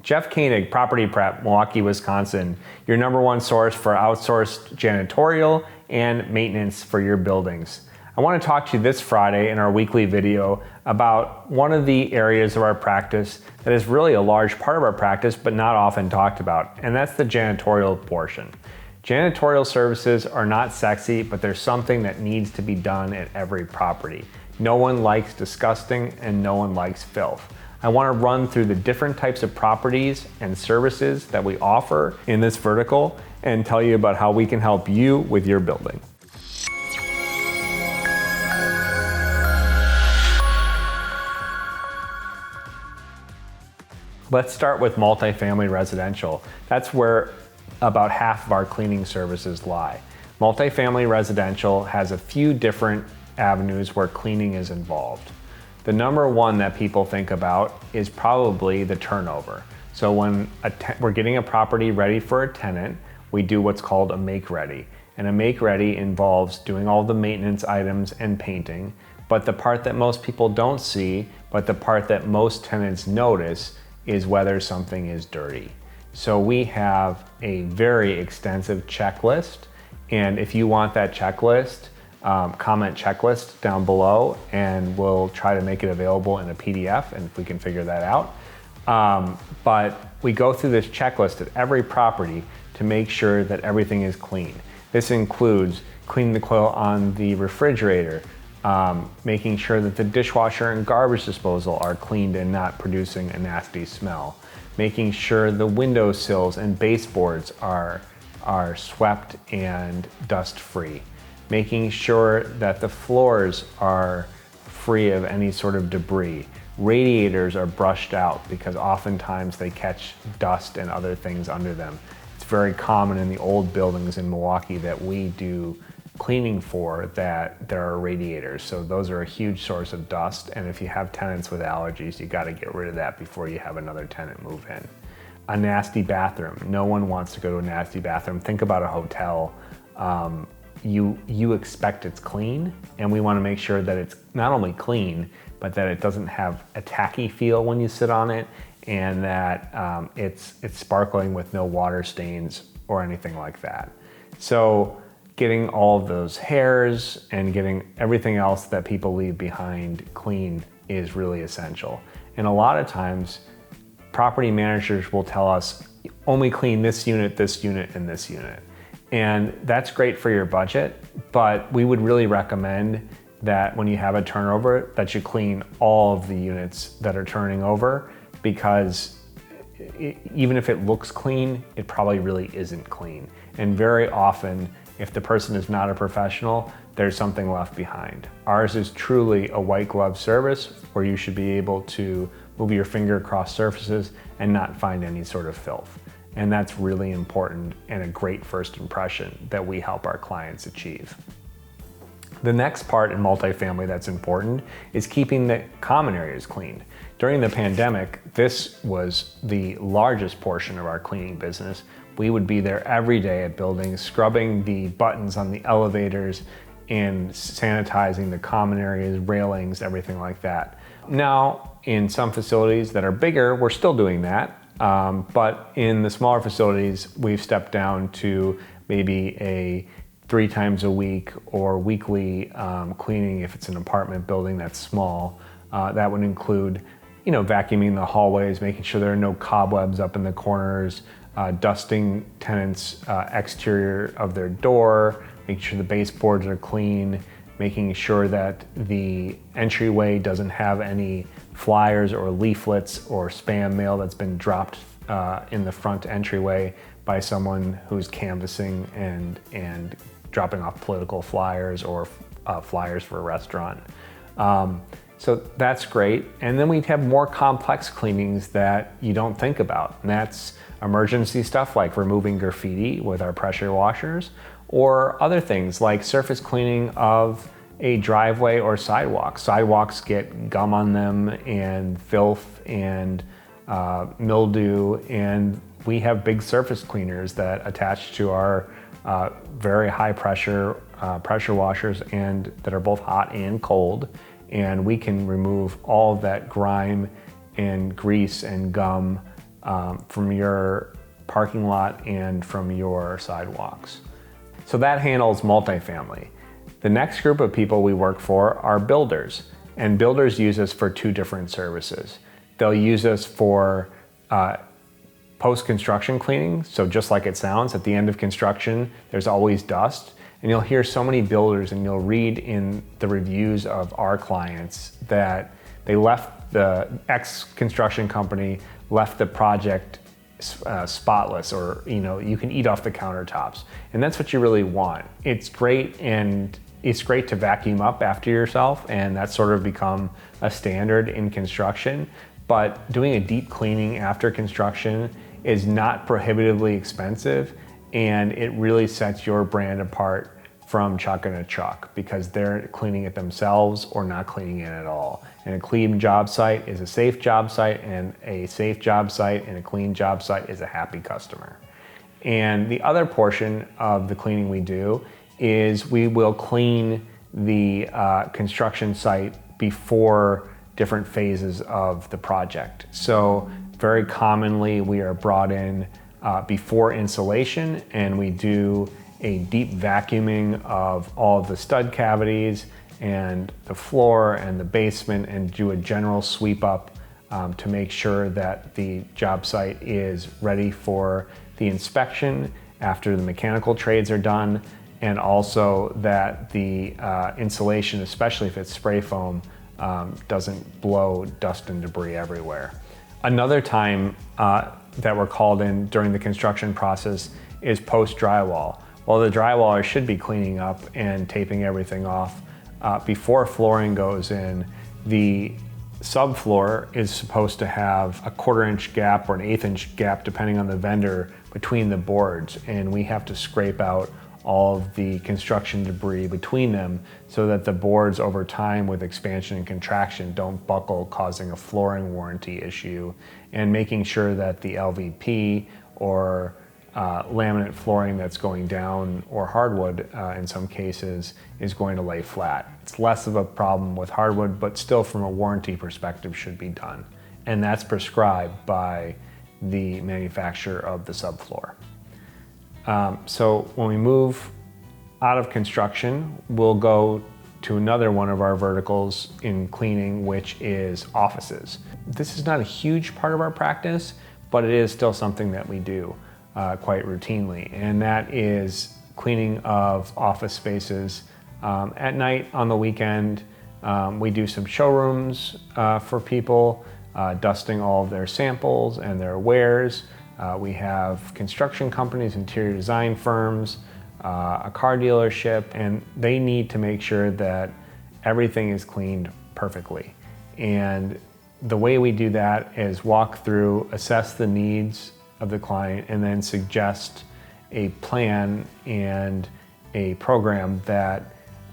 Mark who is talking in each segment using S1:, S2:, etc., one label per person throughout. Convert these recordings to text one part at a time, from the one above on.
S1: Jeff Koenig, Property Prep, Milwaukee, Wisconsin, your #1 source for outsourced janitorial and maintenance for your buildings. I want to talk to you this Friday in our weekly video about one of the areas of our practice that is really a large part of our practice but not often talked about, and that's the janitorial portion. Janitorial services are not sexy, but there's something that needs to be done at every property. No one likes disgusting and no one likes filth. I want to run through the different types of properties and services that we offer in this vertical and tell you about how we can help you with your building. Let's start with multifamily residential. That's where about half of our cleaning services lie. Multifamily residential has a few different avenues where cleaning is involved. The #1 that people think about is probably the turnover. So when we're getting a property ready for a tenant, we do what's called a make ready. And a make ready involves doing all the maintenance items and painting. But the part that most people don't see, but the part that most tenants notice, is whether something is dirty. So we have a very extensive checklist. And if you want that checklist, comment checklist down below and we'll try to make it available in a PDF and if we can figure that out. But we go through this checklist at every property to make sure that everything is clean. This includes cleaning the coil on the refrigerator, making sure that the dishwasher and garbage disposal are cleaned and not producing a nasty smell, making sure the windowsills and baseboards are swept and dust free, making sure that the floors are free of any sort of debris. Radiators are brushed out because oftentimes they catch dust and other things under them. It's very common in the old buildings in Milwaukee that we do cleaning for that there are radiators. So those are a huge source of dust. And if you have tenants with allergies, you got to get rid of that before you have another tenant move in. A nasty bathroom. No one wants to go to a nasty bathroom. Think about a hotel. You expect it's clean, and we want to make sure that it's not only clean, but that it doesn't have a tacky feel when you sit on it, and that it's sparkling with no water stains or anything like that. So getting all of those hairs and getting everything else that people leave behind clean is really essential. And a lot of times, property managers will tell us, only clean this unit, and this unit. And that's great for your budget, but we would really recommend that when you have a turnover, that you clean all of the units that are turning over, because even if it looks clean, it probably really isn't clean. And very often, if the person is not a professional, there's something left behind. Ours is truly a white glove service where you should be able to move your finger across surfaces and not find any sort of filth. And that's really important and a great first impression that we help our clients achieve. The next part in multifamily that's important is keeping the common areas clean. During the pandemic, this was the largest portion of our cleaning business. We would be there every day at buildings, scrubbing the buttons on the elevators and sanitizing the common areas, railings, everything like that. Now, in some facilities that are bigger, we're still doing that. But in the smaller facilities, we've stepped down to maybe a 3 times a week or weekly cleaning if it's an apartment building that's small. That would include, vacuuming the hallways, making sure there are no cobwebs up in the corners, dusting tenants' exterior of their door, making sure the baseboards are clean, making sure that the entryway doesn't have any flyers or leaflets or spam mail that's been dropped in the front entryway by someone who's canvassing and dropping off political flyers or flyers for a restaurant. So that's great. And then we have more complex cleanings that you don't think about. And that's emergency stuff like removing graffiti with our pressure washers, or other things like surface cleaning of a driveway or sidewalk. Sidewalks get gum on them and filth and mildew, and we have big surface cleaners that attach to our very high pressure washers, and that are both hot and cold, and we can remove all of that grime and grease and gum from your parking lot and from your sidewalks. So that handles multifamily. The next group of people we work for are builders, and builders use us for two different services. They'll use us for post-construction cleaning. So just like it sounds, at the end of construction, there's always dust. And you'll hear so many builders, and you'll read in the reviews of our clients that they left the construction company, left the project spotless, or you can eat off the countertops. And that's what you really want. It's great, and it's great to vacuum up after yourself, and that's sort of become a standard in construction. But doing a deep cleaning after construction is not prohibitively expensive, and it really sets your brand apart from Chuck and a Truck, because they're cleaning it themselves or not cleaning it at all. And a clean job site is a safe job site, and a safe job site and a clean job site is a happy customer. And the other portion of the cleaning we do is we will clean the construction site before different phases of the project. So very commonly we are brought in before insulation, and we do a deep vacuuming of all of the stud cavities and the floor and the basement, and do a general sweep up to make sure that the job site is ready for the inspection after the mechanical trades are done, and also that the insulation, especially if it's spray foam, doesn't blow dust and debris everywhere. Another time that we're called in during the construction process is post drywall. Well, the drywaller should be cleaning up and taping everything off before flooring goes in. The subfloor is supposed to have a 1/4 inch gap or an 1/8 inch gap, depending on the vendor, between the boards, and we have to scrape out all of the construction debris between them so that the boards over time with expansion and contraction don't buckle, causing a flooring warranty issue, and making sure that the LVP or laminate flooring that's going down, or hardwood in some cases, is going to lay flat. It's less of a problem with hardwood, but still from a warranty perspective should be done. And that's prescribed by the manufacturer of the subfloor. So when we move out of construction, we'll go to another one of our verticals in cleaning, which is offices. This is not a huge part of our practice, but it is still something that we do quite routinely, and that is cleaning of office spaces at night, on the weekend. We do some showrooms for people, dusting all of their samples and their wares. We have construction companies, interior design firms, a car dealership, and they need to make sure that everything is cleaned perfectly. And the way we do that is walk through, assess the needs of the client, and then suggest a plan and a program that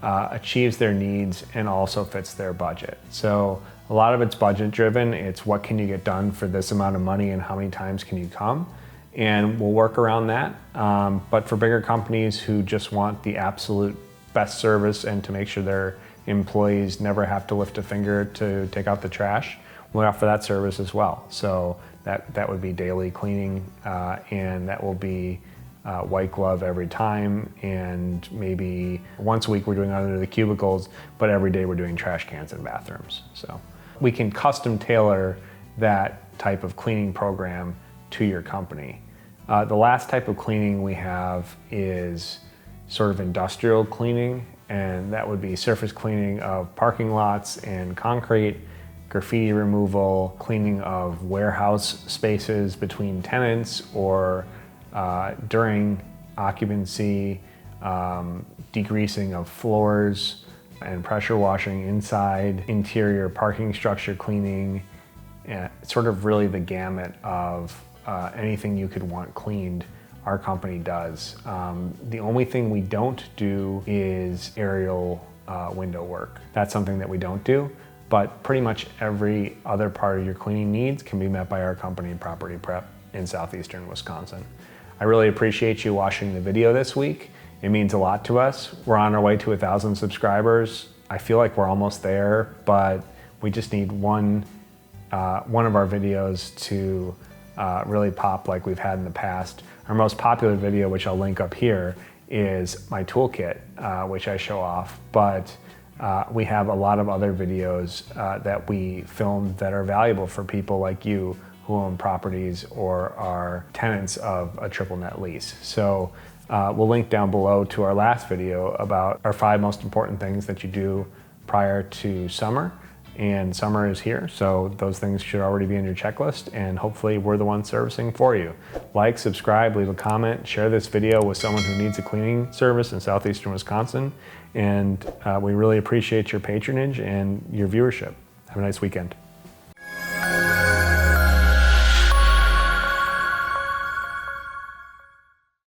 S1: achieves their needs and also fits their budget. So a lot of it's budget driven. It's what can you get done for this amount of money and how many times can you come? And we'll work around that. But for bigger companies who just want the absolute best service and to make sure their employees never have to lift a finger to take out the trash, we offer that service as well. So that would be daily cleaning, and that will be white glove every time, and maybe once a week we're doing under the cubicles, but every day we're doing trash cans and bathrooms. So we can custom tailor that type of cleaning program to your company. The last type of cleaning we have is sort of industrial cleaning, and that would be surface cleaning of parking lots and concrete, graffiti removal, cleaning of warehouse spaces between tenants or during occupancy, degreasing of floors and pressure washing inside, interior parking structure cleaning, sort of really the gamut of anything you could want cleaned, our company does. The only thing we don't do is aerial window work. That's something that we don't do. But pretty much every other part of your cleaning needs can be met by our company, Property Prep, in southeastern Wisconsin. I really appreciate you watching the video this week. It means a lot to us. We're on our way to 1,000 subscribers. I feel like we're almost there, but we just need one of our videos to really pop like we've had in the past. Our most popular video, which I'll link up here, is my toolkit, which I show off, but we have a lot of other videos that we filmed that are valuable for people like you who own properties or are tenants of a triple net lease. So we'll link down below to our last video about our 5 most important things that you do prior to summer. And summer is here, so those things should already be in your checklist, and hopefully we're the ones servicing for you. Like, subscribe, leave a comment, share this video with someone who needs a cleaning service in southeastern Wisconsin, and we really appreciate your patronage and your viewership. Have a nice weekend.